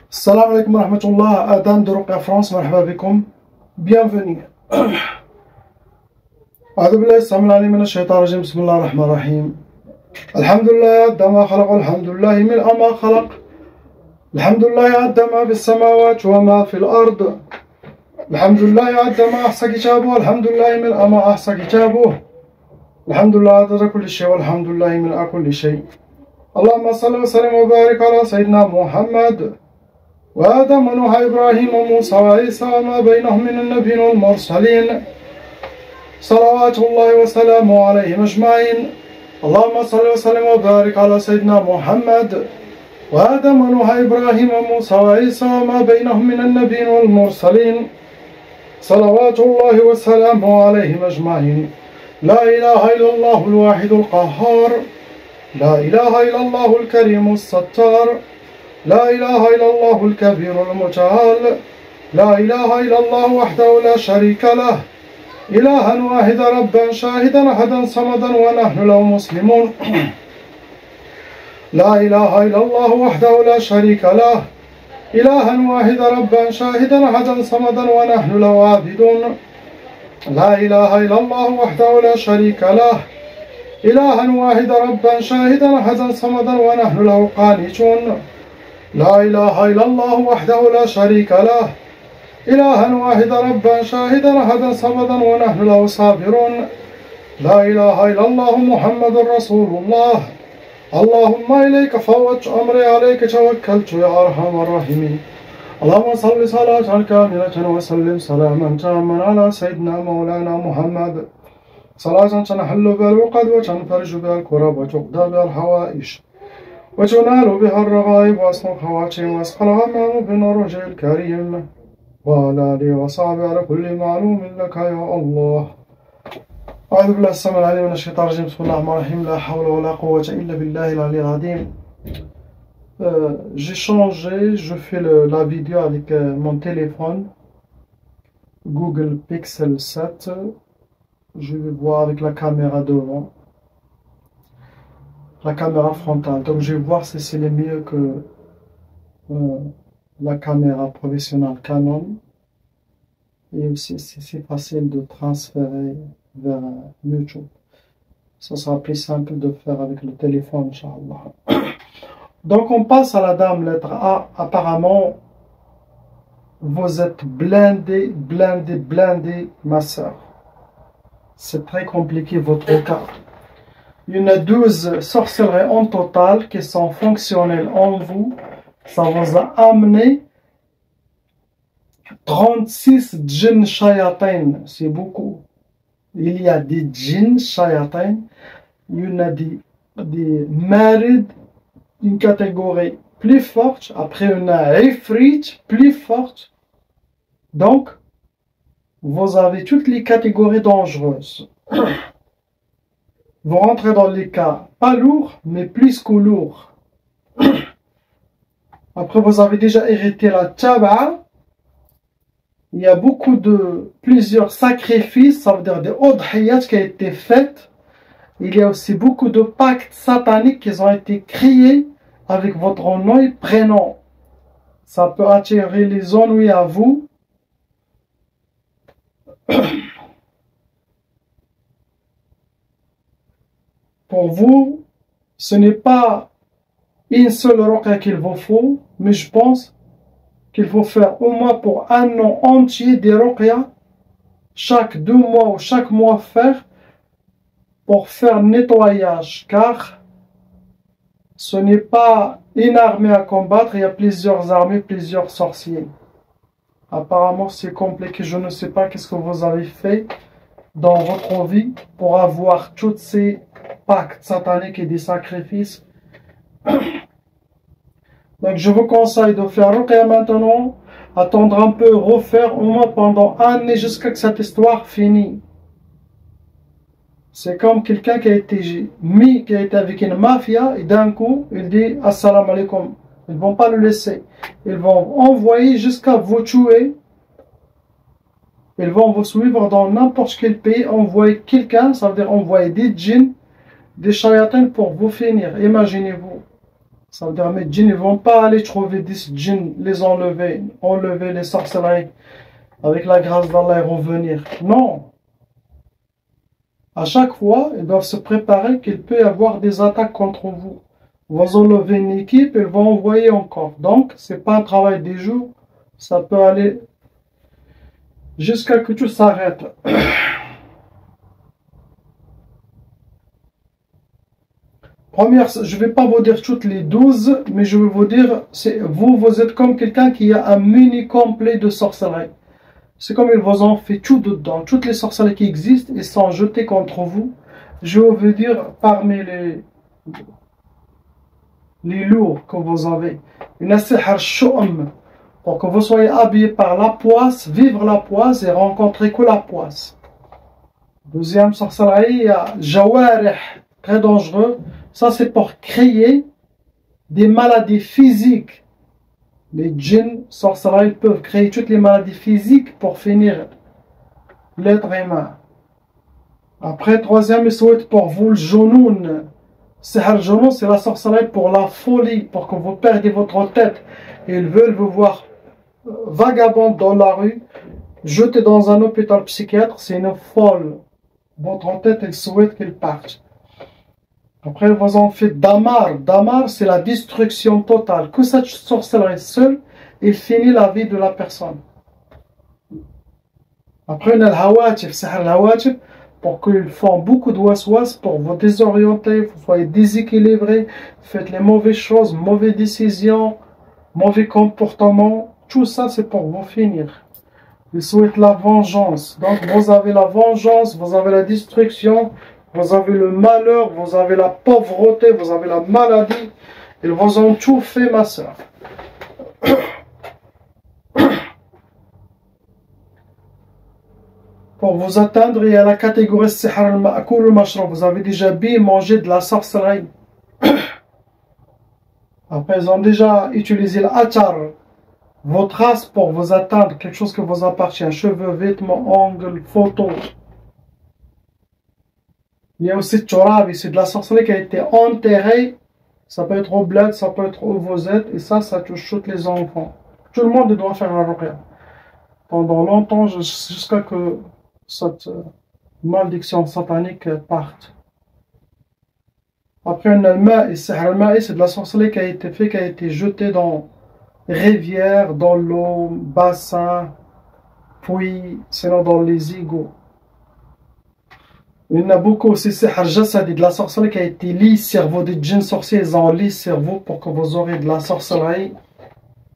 Salam alaikum wa rahmatullah, Adam de Ruqya France, marhaba bikum, bienvenue. أعوذ بالله السميع العليم من الشيطان الرجيم بسم الله الرحمن الرحيم الحمد لله عد ما خلق الحمد لله ملء ما خلق الحمد لله عد ما في السماوات وما في الأرض الحمد لله عد ما أحصى كتابه الحمد لله ملء ما أحصى كتابه الحمد لله عدد كل شيء والحمد لله ملء كل شيء اللهم صل وسلم وبارك على سيدنا محمد وآدم ونوح إبراهيم وموسى وعيسى وما بينهم من النبيين والمرسلين صلوات الله وسلامه عليهم أجمعين اللهم صل وسلم وبارك على سيدنا محمد وآدم ونوح إبراهيم وموسى وعيسى وما بينهم من النبيين والمرسلين صلوات الله وسلامه عليهم أجمعين لا إله إلا الله الواحد القهار لا إله إلا الله الكريم الستار لا إله إلا الله الكبير المتعال لا إله إلا الله وحده لا شريك له إلها واحدا ربا شاهدا أحدا صمدا ونحن له مسلمون لا إله إلا الله وحده لا شريك له إلها واحدا ربا شاهدا أحدا صمدا ونحن له عابدون لا إله إلا الله وحده لا شريك له إلها واحدا ربا شاهدا أحدا صمدا ونحن له قانتون لا إله إلا الله وحده لا شريك له إلها واحدا ربا شاهدا أحدا صمدا ونحن له صابرون لا إله إلا الله محمد رسول الله اللهم إليك فوضت أمري عليك توكلت يا أرحم الراحمين اللهم صل صلاة كاملة وسلم سلاما تاما على سيدنا مولانا محمد صلاة تنحل بها العقد وتنفرج بها الكرب وتقضى بها الحوائج وتنال بها الرغائب وأصل الخواتيم وأسقى الغمام بنور الكريم وعلى آله وصحبه على كل معلوم لك يا الله أعوذ بالله السميع العليم من الشيطان الرجيم بسم الله الرحمن الرحيم لا حول ولا قوة إلا بالله العلي العظيم. J'ai changé, je fais la vidéo avec mon téléphone Google Pixel 7. Je vais voir avec la caméra devant, la caméra frontale. Donc je vais voir si c'est le mieux que la caméra professionnelle Canon. Et aussi si c'est facile de transférer vers YouTube. Ça sera plus simple de faire avec le téléphone, Inch'Allah. Donc on passe à la dame lettre A. Apparemment, vous êtes blindé, ma soeur. C'est très compliqué votre cas. Il y en a 12 sorcelleries en total qui sont fonctionnelles en vous. Ça vous a amené 36 djinns shayatin. C'est beaucoup. Il y a des djinns shayatin. Il y en a des marids, une catégorie plus forte. Après, on a ifrit, plus forte. Donc, vous avez toutes les catégories dangereuses. Vous rentrez dans les cas pas lourds, mais plus que lourds. Après, vous avez déjà hérité la taba'a. Il y a plusieurs sacrifices, ça veut dire des udhiyat qui ont été faits. Il y a aussi beaucoup de pactes sataniques qui ont été créés avec votre nom et prénom. Ça peut attirer les ennuis à vous. Pour vous, ce n'est pas une seule ruqya qu'il vous faut, mais je pense qu'il faut faire au moins pour un an entier des ruqya, chaque 2 mois ou chaque mois faire, pour faire nettoyage, car ce n'est pas une armée à combattre, il y a plusieurs armées, plusieurs sorciers. Apparemment c'est compliqué, je ne sais pas qu'est-ce que vous avez fait dans votre vie pour avoir tous ces pactes sataniques et des sacrifices. Donc je vous conseille de faire ruqya maintenant, attendre un peu, refaire au moins pendant un an jusqu'à ce que cette histoire finisse. C'est comme quelqu'un qui a été avec une mafia et d'un coup il dit assalamu alaikum. Ils ne vont pas le laisser. Ils vont envoyer jusqu'à vous tuer. Ils vont vous suivre dans n'importe quel pays, envoyer quelqu'un, ça veut dire envoyer des djinns, des shayatins pour vous finir. Imaginez-vous. Ça veut dire, mes djinns, ils vont pas aller trouver 10 djinns, les enlever les sorcelleries, avec la grâce d'Allah et revenir. Non. À chaque fois, ils doivent se préparer qu'il peut y avoir des attaques contre vous. Vous enlevez une équipe, ils vont envoyer encore. Donc, c'est pas un travail des jours, ça peut aller jusqu'à que tout s'arrête. Première, je ne vais pas vous dire toutes les 12, mais je vais vous dire, vous êtes comme quelqu'un qui a un mini complet de sorcellerie. C'est comme ils vous ont fait tout dedans. Toutes les sorcelleries qui existent, ils sont jetées contre vous. Je vais vous dire parmi les lourds que vous avez. Une sihr shu'um, pour que vous soyez habillé par la poisse, vivre la poisse et rencontrer que la poisse. Deuxième sorcellerie, il y a jawarih, très dangereux. Ça, c'est pour créer des maladies physiques. Les djinns, sorcelleries, peuvent créer toutes les maladies physiques pour finir l'être humain. Après, troisième, ils souhaitent pour vous le jounoun. Sihr jounoun, c'est la sorcellerie pour la folie, pour que vous perdiez votre tête. Et ils veulent vous voir vagabond dans la rue, jeté dans un hôpital psychiatre, c'est une folle. Votre tête, ils souhaitent qu'elle parte. Après, vous en faites damar. Damar, c'est la destruction totale. Que cette sorcellerie seule, il finit la vie de la personne. Après, on a le hawatif. C'est le hawatif pour qu'ils font beaucoup de waswas, pour vous désorienter, vous soyez déséquilibré, faites les mauvaises choses, mauvaises décisions, mauvais comportements. Tout ça, c'est pour vous finir. Ils souhaitent la vengeance. Donc, vous avez la vengeance, vous avez la destruction, vous avez le malheur, vous avez la pauvreté, vous avez la maladie. Ils vous ont tout fait, ma soeur. Pour vous atteindre, il y a la catégorie sihr al-ma'koul al-mashrab. Vous avez déjà bien mangé de la sorcellerie. Après, ils ont déjà utilisé l'achar, votre race, pour vous atteindre quelque chose qui vous appartient. Cheveux, vêtements, ongles, photos. Il y a aussi Tchorabi, c'est de la sorcellerie qui a été enterrée. Ça peut être au bled, ça peut être où vous êtes, et ça touche tous les enfants. Tout le monde doit faire la ruqya. Pendant longtemps, jusqu'à que cette malédiction satanique parte. Après, on a le maïs. C'est de la sorcellerie qui a été faite, qui a été jetée dans rivières, dans l'eau, bassin, puis sinon dans les égouts. Il y en a beaucoup aussi, c'est de la sorcellerie qui a été liée au cerveau des djinns sorciers. Ils ont lié le cerveau pour que vous aurez de la sorcellerie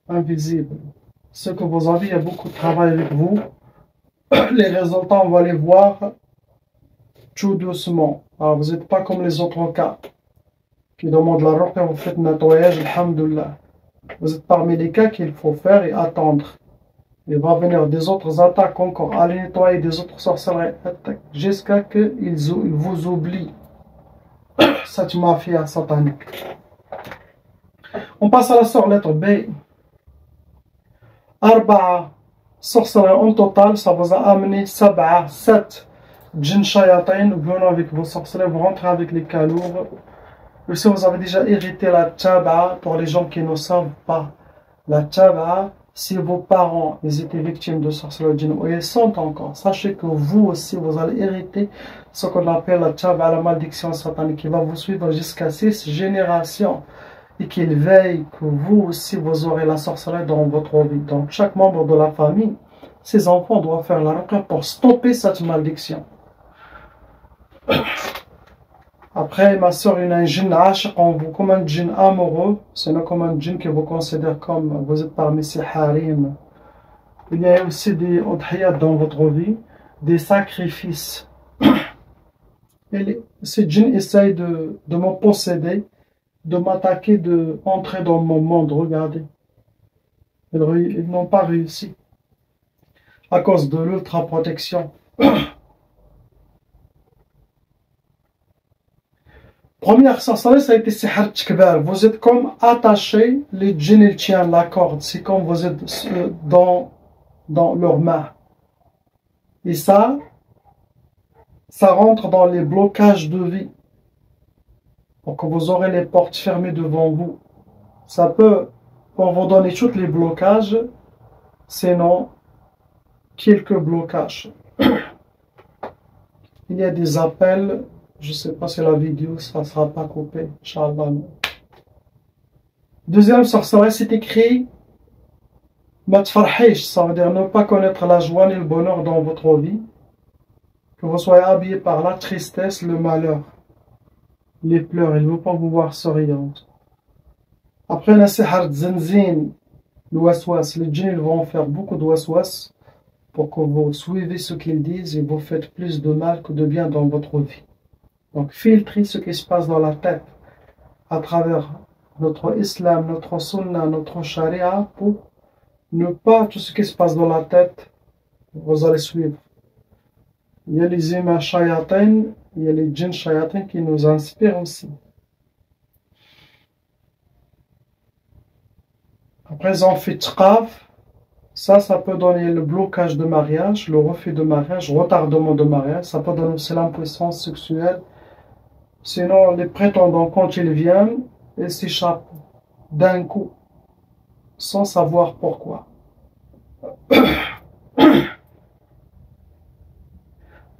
invisible. Ce que vous avez, il y a beaucoup de travail avec vous. Les résultats, on va les voir tout doucement. Alors, vous n'êtes pas comme les autres cas qui demandent la ruqya, vous faites le nettoyage, alhamdoulilah. Vous êtes parmi les cas qu'il faut faire et attendre. Il va venir des autres attaques encore, aller nettoyer des autres sorcelleries, jusqu'à qu'ils vous oublient. Cette mafia satanique. On passe à la sœur lettre B. Arba'a sorcellerie en total, ça vous a amené 7 djinns shayatin. Venons avec vos sorcelleries, vous rentrez avec les calours. Aussi, vous avez déjà hérité la taba'a. Pour les gens qui ne savent pas, la taba'a, si vos parents ils étaient victimes de sorcellerie djinn ou ils sont encore, sachez que vous aussi vous allez hériter ce qu'on appelle la taba'a, la malédiction satanique, qui va vous suivre jusqu'à 6 générations et qu'il veille que vous aussi vous aurez la sorcellerie dans votre vie. Donc chaque membre de la famille, ses enfants doivent faire la ruqya pour stopper cette malédiction. Après, ma soeur, il y a un djinn ashiq en vous, comme un djinn amoureux. C'est comme un djinn qui vous considère comme vous êtes parmi ses harim. Il y a aussi des udhiyat dans votre vie, des sacrifices. Et ces djinns essayent de me posséder, de m'attaquer, de entrer dans mon monde. Regardez. Ils n'ont pas réussi à cause de l'ultra-protection. Première sorcellerie, ça a été sihr tkbar. Vous êtes comme attaché, les djinns ils tiennent la corde. C'est comme vous êtes dans leurs mains. Et ça rentre dans les blocages de vie. Pour que vous aurez les portes fermées devant vous. Ça peut, pour vous donner tous les blocages, sinon quelques blocages. Il y a des appels, je ne sais pas si la vidéo ça ne sera pas coupée, Inch'Allah. Deuxième sorcellerie, c'est écrit Matfarhish, ça veut dire ne pas connaître la joie ni le bonheur dans votre vie, que vous soyez habillé par la tristesse, le malheur, les pleurs, il ne veut pas vous voir souriante. Après la sihar zinzin, le waswas, les djinns vont faire beaucoup de waswas pour que vous suivez ce qu'ils disent et vous faites plus de mal que de bien dans votre vie. Donc filtrez ce qui se passe dans la tête à travers notre islam, notre sunna, notre sharia pour ne pas tout ce qui se passe dans la tête, vous allez suivre. Il y a les humains shayatin, il y a les djinns shayatin qui nous inspirent aussi. Après, ils ont fait tqaf. Ça peut donner le blocage de mariage, le refus de mariage, retardement de mariage. Ça peut donner aussi l'impuissance sexuelle. Sinon, les prétendants, quand ils viennent, ils s'échappent d'un coup, sans savoir pourquoi.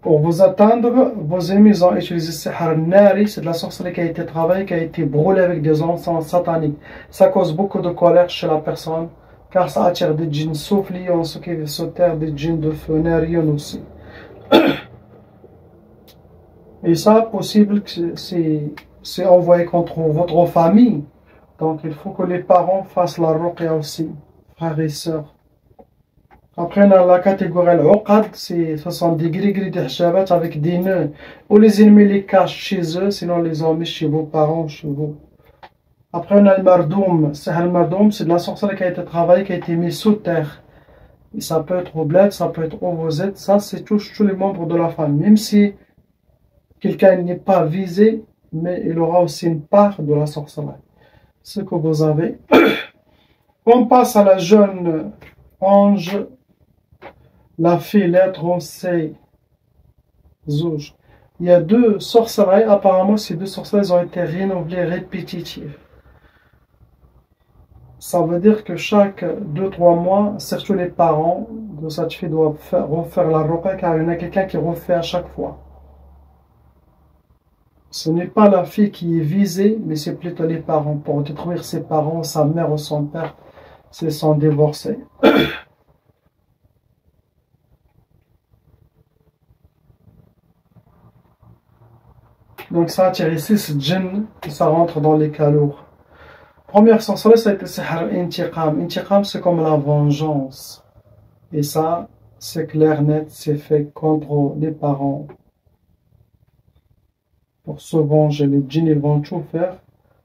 Pour vous atteindre, vos ennemis ont utilisé Sihar Nari, c'est de la sorcellerie qui a été travaillée, qui a été brûlée avec des encens sataniques. Ça cause beaucoup de colère chez la personne, car ça attire des djinns souffliants, ceux qui vivent sur terre, des djinns de feu, nariens aussi. Et ça, possible que c'est envoyé contre votre famille. Donc il faut que les parents fassent la ruqya aussi, frères et sœurs. Après, on a la catégorie al-uqad, ce sont des gris-gris de hjabat avec des nœuds, où les ennemis les cachent chez eux, sinon les ont mis chez vos parents, chez vous. Après, on a le mardoum. C'est de la sorcellerie qui a été travaillée, qui a été mise sous terre. Et ça peut être au bled, ça peut être où vous êtes, ça c'est tous les membres de la famille. Même si quelqu'un n'est pas visé, mais il aura aussi une part de la sorcellerie. Ce que vous avez. On passe à la jeune ange. La fille, lettre C, Zouj. Il y a deux sorcelleries. Apparemment, ces deux sorcelleries ont été renouvelées répétitives. Ça veut dire que chaque 2-3 mois, surtout les parents de cette fille doivent refaire la ruqya, car il y en a quelqu'un qui refait à chaque fois. Ce n'est pas la fille qui est visée, mais c'est plutôt les parents. Pour détruire ses parents, sa mère ou son père, s'ils sont divorcés. Donc ça attire ici ce djinn et ça rentre dans les cas lourds. Première sorcellerie, ça a été Sihar Intiqam. Intiqam, c'est comme la vengeance. Et ça, c'est clair, net, c'est fait contre les parents. Pour se venger, les djinns, ils vont tout faire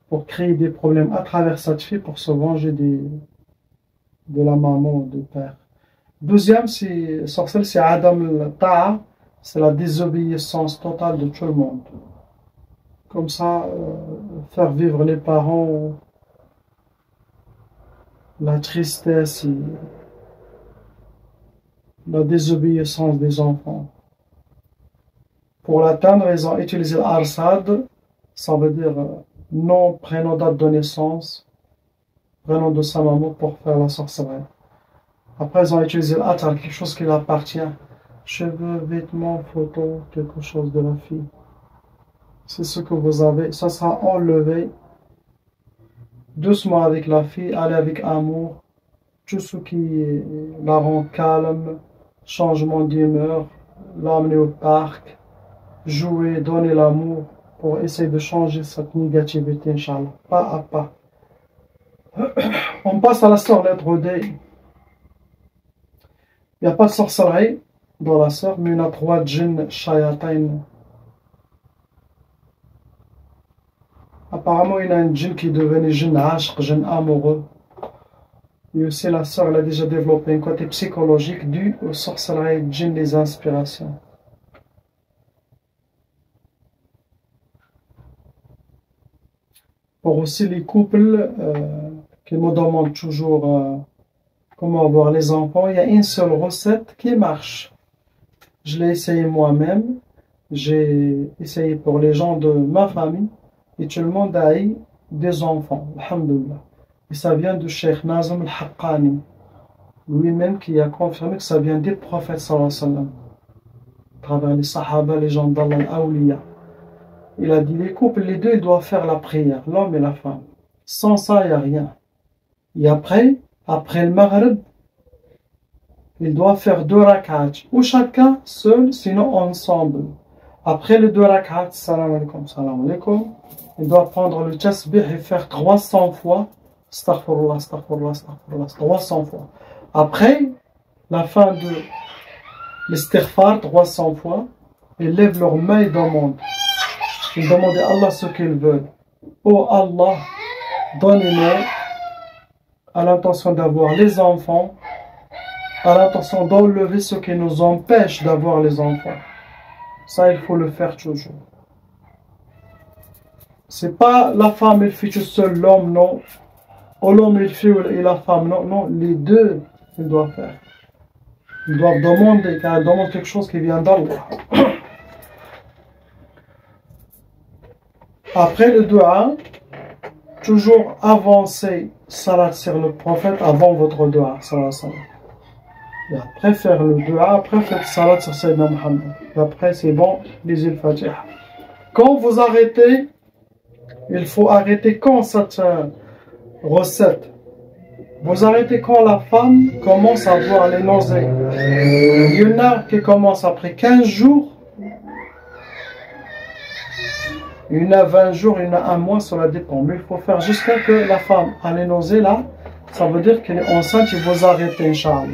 pour créer des problèmes à travers cette fille, pour se venger de la maman ou du père. Deuxième sorcellerie, c'est Adam al-Ta'a. C'est la désobéissance totale de tout le monde. Comme ça, faire vivre les parents la tristesse et la désobéissance des enfants. Pour l'atteindre, ils ont utilisé l'Arsad, ça veut dire nom, prénom, date de naissance, prénom de sa maman pour faire la sorcellerie. Après, ils ont utilisé l'Atar, quelque chose qui lui appartient. Cheveux, vêtements, photos, quelque chose de la fille. C'est ce que vous avez. Ça sera enlevé doucement avec la fille, aller avec amour. Tout ce qui la rend calme, changement d'humeur, l'emmener au parc, jouer, donner l'amour pour essayer de changer cette négativité, Inch'Allah, pas à pas. On passe à la sœur lettre D. Il n'y a pas de sorcellerie dans la sœur, mais il y en a 3 djinns shayatin. Apparemment, il y a un djinn qui est devenu djinn ashq, djinn amoureux. Et aussi, la sœur elle a déjà développé un côté psychologique dû aux sorcelleries djinn des inspirations. Pour aussi les couples qui me demandent toujours comment avoir les enfants, il y a une seule recette qui marche. Je l'ai essayé moi-même, j'ai essayé pour les gens de ma famille, et tout le monde a eu des enfants, alhamdoulilah. Et ça vient de Cheikh Nazim al-Haqqani, lui-même qui a confirmé que ça vient des prophètes sallallahu alayhi wa sallam, à travers les sahaba, les gens d'Allah, l'awliya. Il a dit les couples, les deux, ils doivent faire la prière, l'homme et la femme. Sans ça, il n'y a rien. Et après le maghrib, ils doivent faire 2 rak'at, ou chacun seul, sinon ensemble. Après les 2 rak'at, salam alaikum, ils doivent prendre le tasbih et faire 300 fois, astaghfirullah, astaghfirullah, astaghfirullah, 300 fois. Après, la fin de l'istighfar, 300 fois, ils lèvent leurs mains et demandent. Ils demandent à Allah ce qu'ils veulent. Oh Allah, donnez-nous à l'intention d'avoir les enfants, à l'intention d'enlever ce qui nous empêche d'avoir les enfants. Ça, il faut le faire toujours. C'est pas la femme, elle fait tout seul, l'homme, non. Ou l'homme, il fait, et la femme, non. Non, les deux, ils doivent faire. Ils doivent demander, car ils demandent quelque chose qui vient d'Allah. Après le dua, toujours avancer salat sur le prophète avant votre dua. Et après faire le dua, après faire salat sur Sayyidina Muhammad. Et après c'est bon, lisez le Fatiha. Quand vous arrêtez, il faut arrêter quand cette recette. Vous arrêtez quand la femme commence à avoir les nausées. Il y en a qui commencent après 15 jours. Il y en a 20 jours, il y en a un mois, cela dépend. Mais il faut faire jusqu'à que la femme a les nausées là. Ça veut dire qu'elle est enceinte et vous arrêtez, Inch'Allah.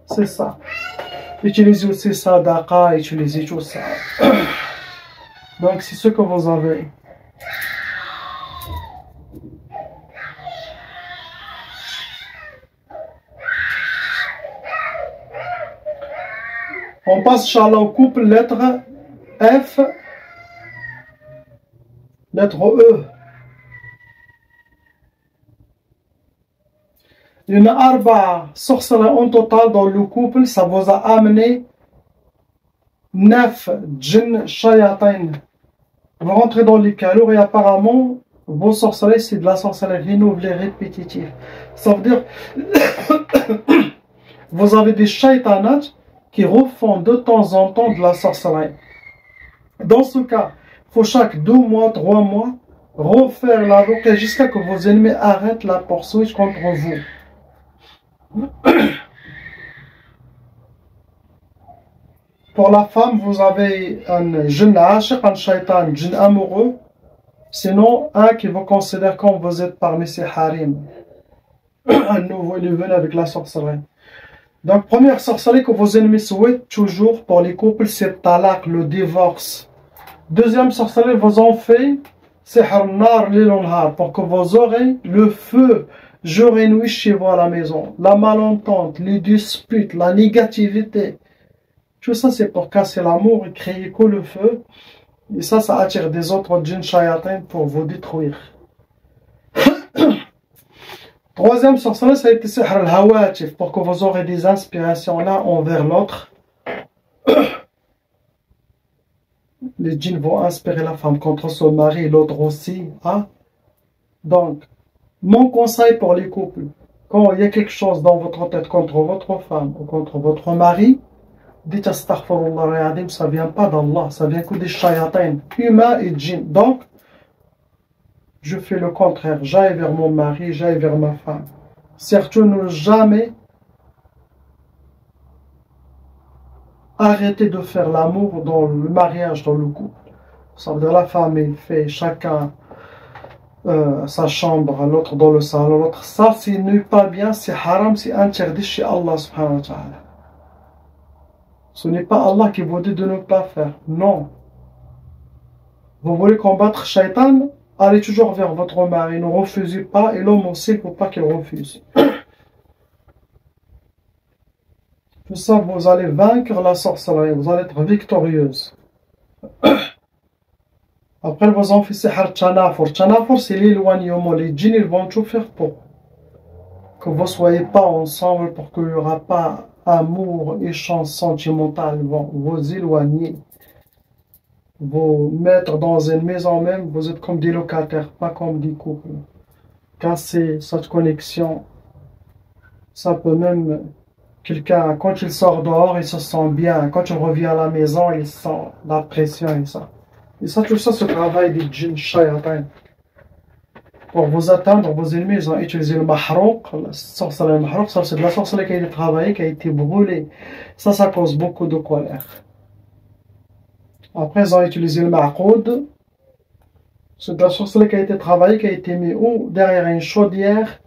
C'est ça. Utilisez aussi sadaqa, utilisez tout ça. Donc c'est ce que vous avez. On passe, Inch'Allah, au couple, lettre F, lettre E. Il y en a 4 sorcelleries en total dans le couple, ça vous a amené 9 djinns shayatin. Vous rentrez dans les calories et apparemment, vos sorcelleries, c'est de la sorcellerie renouvelée, répétitive. Ça veut dire, vous avez des shaytanats qui refont de temps en temps de la sorcellerie. Dans ce cas, il faut chaque 2 mois, 3 mois, refaire la ruqya jusqu'à ce que vos ennemis arrêtent la poursuite contre vous. Pour la femme, vous avez un djinn ashiq, un shaitan, un djinn amoureux, sinon un qui vous considère comme vous êtes parmi ses harim. Un nouveau, il est venu avec la sorcellerie. Donc, première sorcellerie que vos ennemis souhaitent toujours pour les couples, c'est talaq, le divorce. Deuxième sorcellerie, vous en fait, c'est harnar lilonhar, pour que vous aurez le feu jour et nuit chez vous à la maison. La malentente, les disputes, la négativité. Tout ça, c'est pour casser l'amour et créer que le feu. Et ça attire des autres djinns shayatin pour vous détruire. Troisième sorcellerie, ça a été sihr al-hawatif, pour que vous aurez des inspirations l'un envers l'autre. Les djinns vont inspirer la femme contre son mari et l'autre aussi. Hein? Donc, mon conseil pour les couples, quand il y a quelque chose dans votre tête contre votre femme ou contre votre mari, dites astaghfirullah, ça ne vient pas d'Allah, ça vient que des shayatins, humains et djinns. Donc, je fais le contraire, j'aille vers mon mari, j'aille vers ma femme. Surtout ne jamais arrêter de faire l'amour dans le mariage, dans le couple. Ça veut dire la femme, il fait chacun sa chambre, l'autre dans le salon, l'autre. Ça, c'est n'est pas bien, c'est haram, c'est interdit chez Allah subhanahu wa ta'ala. Ce n'est pas Allah qui vous dit de ne pas faire. Non. Vous voulez combattre Shaitan? Allez toujours vers votre mari. Ne refusez pas. Et l'homme aussi, il ne faut pas qu'il refuse. Tout ça, vous allez vaincre la sorcellerie. Vous allez être victorieuse. Après, vous en faites sihr chanafur. Chanafur, c'est l'éloignement. Les djinns, ils vont tout faire pour que vous ne soyez pas ensemble, pour qu'il n'y aura pas amour, échange sentimental. Ils vont vous éloigner. Vous mettre dans une maison même, vous êtes comme des locataires, pas comme des couples. casser cette connexion. Ça peut même, quelqu'un, quand il sort dehors, il se sent bien. Quand il revient à la maison, il sent la pression et ça. Et ça, tout ça, ce travail des djinns shayatin. Pour vous atteindre, vos ennemis, ils ont utilisé le mahrouk. La sorcellerie mahrouk, ça c'est de la sorcellerie qui a été travaillée, qui a été brûlée. Ça cause beaucoup de colère. Après, ils ont utilisé le ma'qoud. C'est de la sorcellerie qui a été travaillée, qui a été mise ou derrière une chaudière,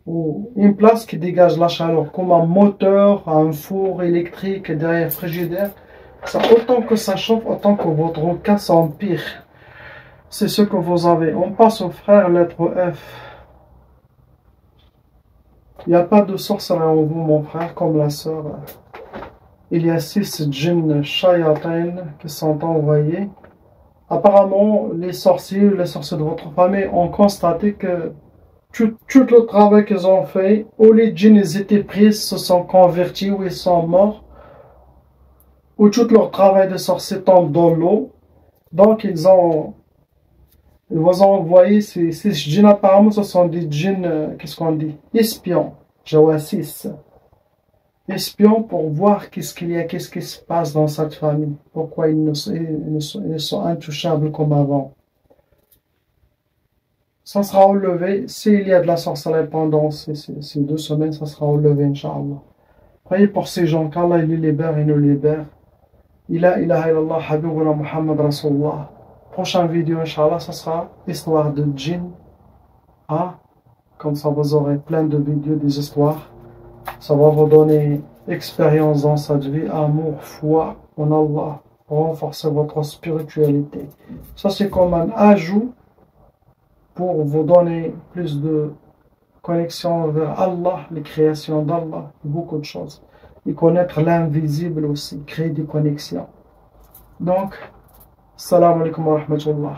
ou une place qui dégage la chaleur, comme un moteur, un four électrique derrière un frigidaire. Ça, autant que ça chauffe, autant que votre cas s'empire. C'est ce que vous avez. On passe au frère, lettre F. Il n'y a pas de sorcellerie en vous, mon frère, comme la sœur. Il y a 6 djinns shayatin qui sont envoyés. Apparemment, les sorciers de votre famille ont constaté que tout le travail qu'ils ont fait, où les djinns étaient pris, se sont convertis, ou ils sont morts, où tout leur travail de sorcier tombe dans l'eau. Donc, ils vous ont envoyé ces djinns. Apparemment, ce sont des djinns, qu'est-ce qu'on dit? Espions, jawassis. Espions pour voir qu'est-ce qu'il y a, qu'est-ce qui se passe dans cette famille. Pourquoi ils sont intouchables comme avant. Ça sera relevé. S'il y a de la sorcellerie pendant ces 2 semaines, ça sera relevé, Inch'Allah. Priez pour ces gens, qu'Allah les libère et nous libère. La ilaha illallah, habibuna Muhammad Rasulullah. Prochaine vidéo, Inch'Allah, ça sera histoire de djinn. Comme ça, vous aurez plein de vidéos, des histoires. Ça va vous donner expérience dans cette vie, amour, foi en Allah, pour renforcer votre spiritualité. Ça, c'est comme un ajout pour vous donner plus de connexion vers Allah, les créations d'Allah, beaucoup de choses. Et connaître l'invisible aussi, créer des connexions. Donc, salam alaikum wa rahmatullah.